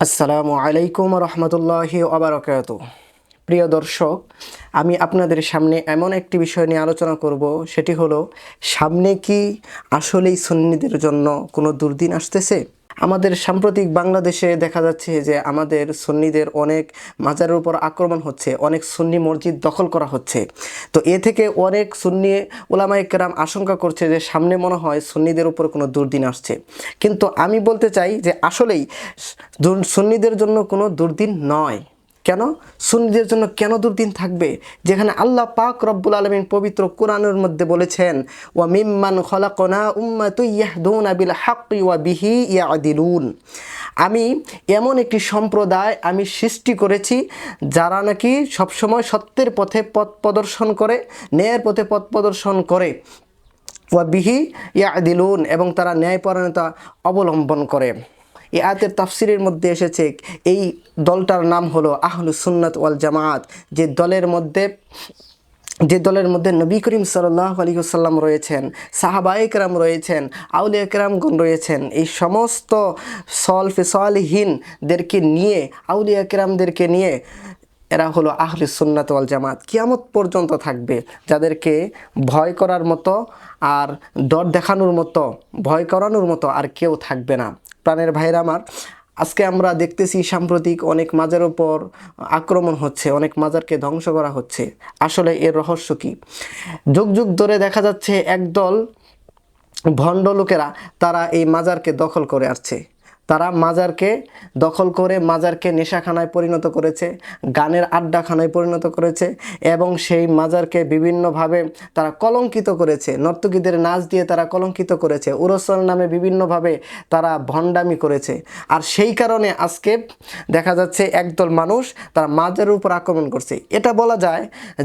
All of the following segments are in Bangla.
আসসালামু আলাইকুম রহমতুল্লাহি ওবারাকাতু। প্রিয় দর্শক, আমি আপনাদের সামনে এমন একটি বিষয় নিয়ে আলোচনা করব, সেটি হলো সামনে কি আসলেই সুন্নিদের জন্য কোনো দুর্দিন আসতেছে। আমাদের সাম্প্রতিক বাংলাদেশে দেখা যাচ্ছে যে আমাদের সুন্নিদের অনেক মাজারের উপর আক্রমণ হচ্ছে, অনেক সুন্নি মসজিদ দখল করা হচ্ছে। তো এ থেকে অনেক সুন্নি ওলামায়ে কেরাম আশঙ্কা করছে যে সামনে মনে হয় সুন্নিদের উপর কোনো দুর্দিন আসছে। কিন্তু আমি বলতে চাই যে আসলেই সুন্নিদের জন্য কোনো দুর্দিন নয়। কেন সুন্নিদের জন্য কেন দুর্দিন থাকবে, যেখানে আল্লাহ পাক রব্বুল আলামিন পবিত্র কোরআনের মধ্যে বলেছেন, ওয়া মিম্মান খলাকনা উম্মাতুন ইয়াহদুনা বিল হাক্কি ওয়া বিহি ইয়াদিলুন। আমি এমন একটি সম্প্রদায় আমি সৃষ্টি করেছি যারা নাকি সবসময় সত্যের পথে পথ প্রদর্শন করে, ন্যায়ের পথে পথ প্রদর্শন করে, ওয়া বিহি ইয়াদিলুন, এবং তারা ন্যায়পরায়ণতা অবলম্বন করে। এই আয়াতের তাফসিরের মধ্যে এসেছে এই দলটার নাম হলো আহলুস সুন্নাত ওয়াল জামাত, যে দলের মধ্যে নবী করিম সাল্লাল্লাহু আলাইহি ওয়াসাল্লাম রয়েছেন, সাহাবায়ে কেরাম রয়েছেন, আউলিয়া কেরামগণ রয়েছেন। এই সমস্ত সলফে সালিহিনদেরকে নিয়ে, আউলিয়া কেরামদেরকে নিয়ে এরা হলো আহলুস সুন্নাত ওয়াল জামাত। কিয়ামত পর্যন্ত থাকবে, যাদেরকে ভয় করার মতো আর ডর দেখানোর মতো, ভয় করানোর মতো আর কেউ থাকবে না। প্রাণের ভাইরা আমার, আজকে আমরা দেখতেছি সাম্প্রতিক অনেক মাজার উপর আক্রমণ হচ্ছে, অনেক মাজারকে ধ্বংস করা হচ্ছে। আসলে এর রহস্য কী? যুগ যুগ ধরে দেখা যাচ্ছে একদল ভণ্ড লোকেরা তারা এই মাজারকে দখল করে আসছে। তারা মাজারকে দখল করে মাজারকে নেশাখানায় পরিণত করেছে, গানের আড্ডাখানায় পরিণত করেছে, এবং সেই মাজারকে বিভিন্নভাবে তারা কলঙ্কিত করেছে। নর্তকীদের নাচ দিয়ে তারা কলঙ্কিত করেছে, উরসল নামে বিভিন্নভাবে তারা ভণ্ডামি করেছে। আর সেই কারণে আজকে দেখা যাচ্ছে একদল মানুষ তারা মাজারের উপর আক্রমণ করছে। এটা বলা যায়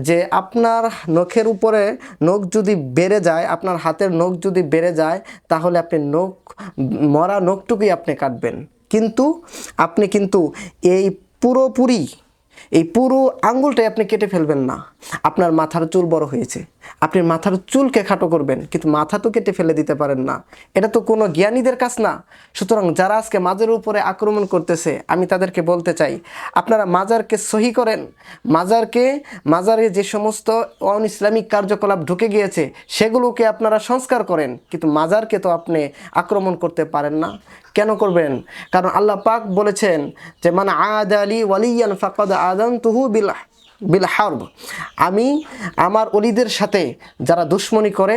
যে আপনার নখের উপরে নখ যদি বেড়ে যায়, আপনার হাতের নখ যদি বেড়ে যায়, তাহলে আপনি মরা নখটুকুই আপনি কাটবেন, কিন্তু আপনি এই পুরো আঙ্গুলটাই আপনি কেটে ফেলবেন না। আপনার মাথার চুল বড় হয়েছে, আপনি মাথার চুলকে খাটো করবেন, কিন্তু মাথা তো কেটে ফেলে দিতে পারেন না। এটা তো কোনো জ্ঞানীদের কাজ না। সুতরাং যারা আজকে মাজারের উপরে আক্রমণ করতেছে, আমি তাদেরকে বলতে চাই, আপনারা মাজারকে সহি করেন, মাজারে যে সমস্ত অন ইসলামিক কার্যকলাপ ঢুকে গিয়েছে সেগুলোকে আপনারা সংস্কার করেন, কিন্তু মাজারকে তো আপনি আক্রমণ করতে পারেন না। কেন করবেন? কারণ আল্লাহ পাক বলেছেন যে মান আদালি ওয়ালিয়ান ফাকাদ আযানতুহু বিল হারব। আমি আমার ওলিদের সাথে যারা দুশ্মনী করে,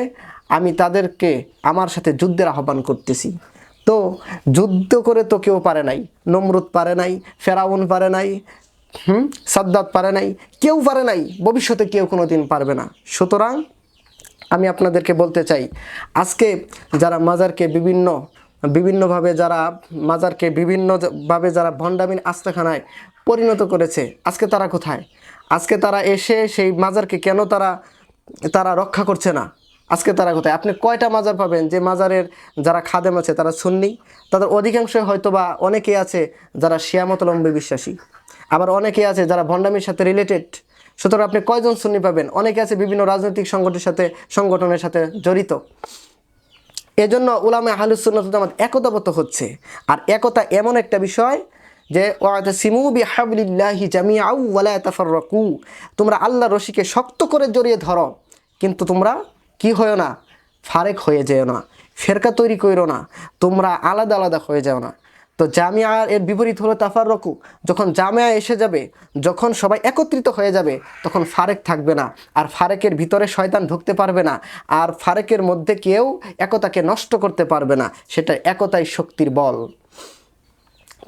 আমি তাদেরকে আমার সাথে যুদ্ধের আহ্বান করতেছি। তো যুদ্ধ করে তো কেউ পারে নাই, নমরুদ পারে নাই, ফেরাউন পারে নাই, সাদ্দাত পারে নাই, কেউ পারে নাই, ভবিষ্যতে কেউ কোনো দিন পারবে না। সুতরাং আমি আপনাদেরকে বলতে চাই, আজকে যারা মাজারকে বিভিন্নভাবে যারা ভণ্ডামির আস্তাখানায় পরিণত করেছে, আজকে তারা কোথায়? আজকে তারা এসে সেই মাজারকে কেন তারা রক্ষা করছে না? আজকে তারা কোথায়? আপনি কয়টা মাজার পাবেন যে মাজারের যারা খাদেম আছে তারা সুন্নি? তাদের অধিকাংশই হয়তোবা অনেকেই আছে যারা শিয়া মতাবলম্বী বিশ্বাসী, আবার অনেকেই আছে যারা ভণ্ডামির সাথে রিলেটেড। সুতরাং আপনি কয়জন সুন্নি পাবেন? অনেকে আছে বিভিন্ন রাজনৈতিক সংগঠনের সাথে জড়িত। এজন্য উলামা আহলুস সুন্নাত ওয়াল জামাত একতাবদ্ধ হচ্ছে। আর একতা এমন একটা বিষয় যে ওয়াতাসিমু বিহাবলিল্লাহি জামিআউ ওয়া লা তাফাররাকু, তোমরা আল্লাহর রশিকে শক্ত করে জড়িয়ে ধরো, কিন্তু তোমরা কি হয়ো না? ফারেক হয়ে যেও না, ফেরকা তৈরি করো না, তোমরা আলাদা আলাদা হয়ে যাও না। তো জামিয়ার এর বিপরীত হলো তাফাররুকু। যখন জামিয়া এসে যাবে, যখন সবাই একত্রিত হয়ে যাবে, তখন ফারেক থাকবে না, আর ফারেকের ভিতরে শয়তান ঢুকতে পারবে না, আর ফারেকের মধ্যে কেউ একতাকে নষ্ট করতে পারবে না। সেটা একতাই শক্তির বল।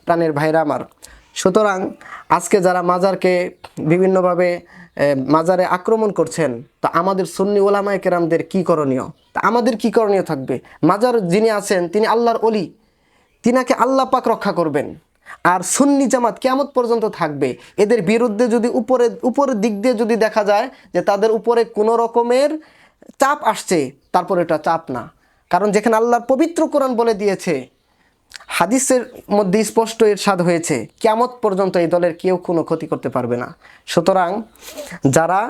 প্রাণের ভাইরা আমার, সুতরাং আজকে যারা মাজারকে বিভিন্নভাবে মাজারে আক্রমণ করছেন, তা আমাদের সুন্নি ওলামায়ে কেরামদের কী করণীয়? তা আমাদের কী করণীয় থাকবে? মাজার যিনি আছেন তিনি আল্লাহর ওলি, তিনাকে আল্লাহ পাক রক্ষা করবেন। আর সুন্নি জামাত কিয়ামত পর্যন্ত থাকবে। এদের বিরুদ্ধে যদি উপরের দিক দিয়ে যদি দেখা যায় যে তাদের উপরে কোনো রকমের চাপ আসছে, তারপর এটা চাপ না। কারণ যেখানে আল্লাহর পবিত্র কোরআন বলে দিয়েছে, হাদিসের মধ্যে স্পষ্ট ইরশাদ হয়েছে, কিয়ামত পর্যন্ত এই দলের কেউ কোনো ক্ষতি করতে পারবে না। সুতরাং যারা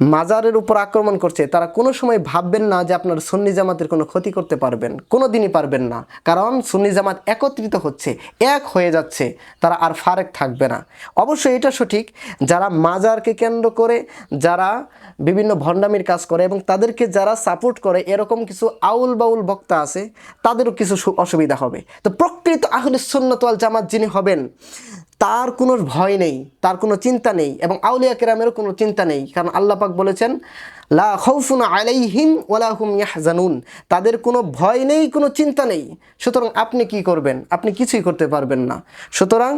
মাজারের উপর আক্রমণ করছে, তারা কোনো সময় ভাববেন না যে আপনার সুন্নি জামাতের কোনো ক্ষতি করতে পারবেন, কোনো দিনই পারবেন না। কারণ সুন্নি জামাত একত্রিত হচ্ছে, এক হয়ে যাচ্ছে, তারা আর ফারেক থাকবে না। অবশ্যই এটা সঠিক, যারা মাজারকে কেন্দ্র করে যারা বিভিন্ন ভণ্ডামির কাজ করে এবং তাদেরকে যারা সাপোর্ট করে এরকম কিছু আউল বাউল বক্তা আছে, তাদেরও কিছু অসুবিধা হবে। তো প্রকৃত আহলে সুন্নাত ওয়াল জামাত যিনি হবেন তার কোনো ভয় নেই, তার কোনো চিন্তা নেই, এবং আউলিয়া কেরামেরও কোনো চিন্তা নেই। কারণ আল্লাহ পাক বলেছেন লা খাউফুন আলাইহিম ওয়ালা হুম ইয়াহজানুন, তাদের কোনো ভয় নেই, কোনো চিন্তা নেই। সুতরাং আপনি কি করবেন? আপনি কিছুই করতে পারবেন না। সুতরাং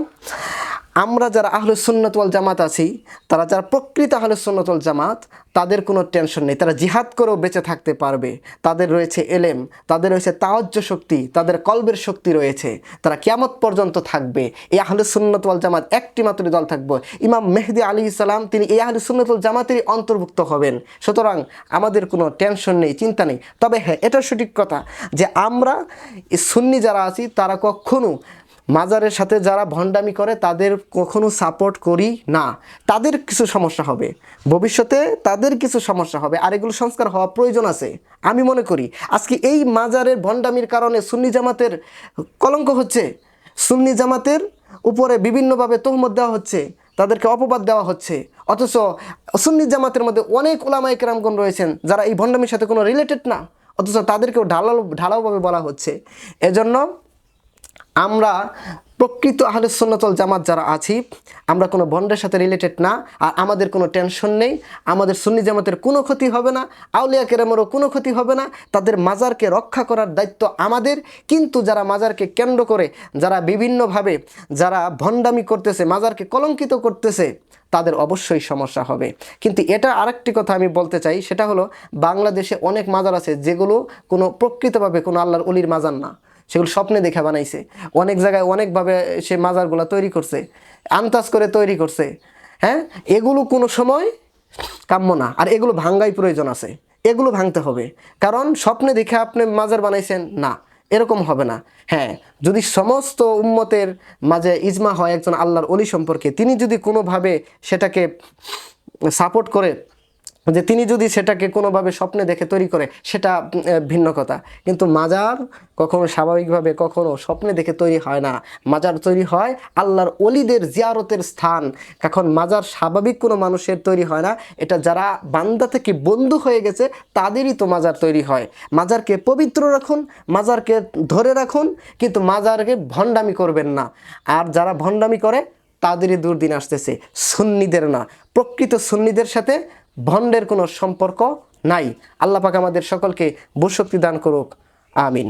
আমরা যারা আহলে সুন্নাত ওয়াল জামাত আছি, তারা যারা প্রকৃত আহলে সুন্নাত ওয়াল জামাত, তাদের কোনো টেনশন নেই, তারা জিহাদ করেও বেঁচে থাকতে পারবে। তাদের রয়েছে এলেম, তাদের রয়েছে তাওয়াজ্জু শক্তি, তাদের কলবের শক্তি রয়েছে, তারা কিয়ামত পর্যন্ত থাকবে। এই আহলে সুন্নাত ওয়াল জামাত একটি মাত্র দল থাকবে, ইমাম মেহেদী আলাইহিস সালাম, তিনি এই আহলে সুন্নাত ওয়াল জামাতেরই অন্তর্ভুক্ত হবেন। সুতরাং আমাদের কোনো টেনশন নেই, চিন্তা নেই। তবে হ্যাঁ, এটা সঠিক কথা যে আমরা সুন্নি যারা আছি তারা কখনো মাজারের সাথে যারা ভণ্ডামি করে তাদের কখনো সাপোর্ট করি না। তাদের কিছু সমস্যা হবে ভবিষ্যতে, তাদের কিছু সমস্যা হবে, আর এগুলো সংস্কার হওয়া প্রয়োজন আছে। আমি মনে করি আজকে এই মাজারের ভণ্ডামির কারণে সুন্নি জামাতের কলঙ্ক হচ্ছে, সুন্নি জামাতের উপরে বিভিন্নভাবে তহমত দেওয়া হচ্ছে, তাদেরকে অপবাদ দেওয়া হচ্ছে। অথচ সুন্নি জামাতের মধ্যে অনেক উলামায়ে কেরামগণ রয়েছেন যারা এই ভণ্ডামির সাথে কোনো রিলেটেড না, অথচ তাদেরকেও ঢালাওভাবে বলা হচ্ছে। এজন্য আমরা প্রকৃত আহলে সুন্নাত ওয়াল জামাত যারা আছি, আমরা কোনো ভণ্ডের সাথে রিলেটেড না, আর আমাদের কোনো টেনশন নেই। আমাদের সুন্নি জামাতের কোনো ক্ষতি হবে না, আউলিয়া কেরামেরও কোনো ক্ষতি হবে না। তাদের মাজারকে রক্ষা করার দায়িত্ব আমাদের। কিন্তু যারা মাজারকে কেন্দ্র করে যারা বিভিন্নভাবে যারা ভণ্ডামি করতেছে, মাজারকে কলঙ্কিত করতেছে, তাদের অবশ্যই সমস্যা হবে। কিন্তু এটা আরেকটি কথা আমি বলতে চাই, সেটা হলো বাংলাদেশে অনেক মাজার আছে যেগুলো কোনো প্রকৃতভাবে কোনো আল্লাহর ওলির মাজার না, সেগুলো স্বপ্নে দেখে বানাইছে। অনেক জায়গায় অনেকভাবে সে মাজারগুলো তৈরি করছে, আন্দাজ করে তৈরি করছে। হ্যাঁ, এগুলো কোনো সময় কাম্য না, আর এগুলো ভাঙ্গাই প্রয়োজন আছে, এগুলো ভাঙতে হবে। কারণ স্বপ্নে দেখে আপনি মাজার বানাইছেন না, এরকম হবে না। হ্যাঁ, যদি সমস্ত উম্মতের মাঝে ইজমা হয় একজন আল্লাহর ওলি সম্পর্কে, তিনি যদি কোনোভাবে সেটাকে সাপোর্ট করে, যে তিনি যদি সেটাকে কোনোভাবে স্বপ্নে দেখে তৈরি করে, সেটা ভিন্ন কথা। কিন্তু মাজার কখনো স্বাভাবিকভাবে কখনো স্বপ্নে দেখে তৈরি হয় না। মাজার তৈরি হয় আল্লাহর ওলিদের জিয়ারতের স্থান। এখন মাজার স্বাভাবিক কোনো মানুষের তৈরি হয় না, এটা যারা বান্দা থেকে বন্ধু হয়ে গেছে তাদেরই তো মাজার তৈরি হয়। মাজারকে পবিত্র রাখুন, মাজারকে ধরে রাখুন, কিন্তু মাজারকে ভণ্ডামি করবেন না। আর যারা ভণ্ডামি করে তাদেরই দুর্দিন আসতেছে, সুন্নিদের না। প্রকৃত সুন্নিদের সাথে ভণ্ডের কোনো সম্পর্ক নাই। আল্লাহ পাক আমাদের সকলকে বুঝশক্তি দান করুক, আমিন।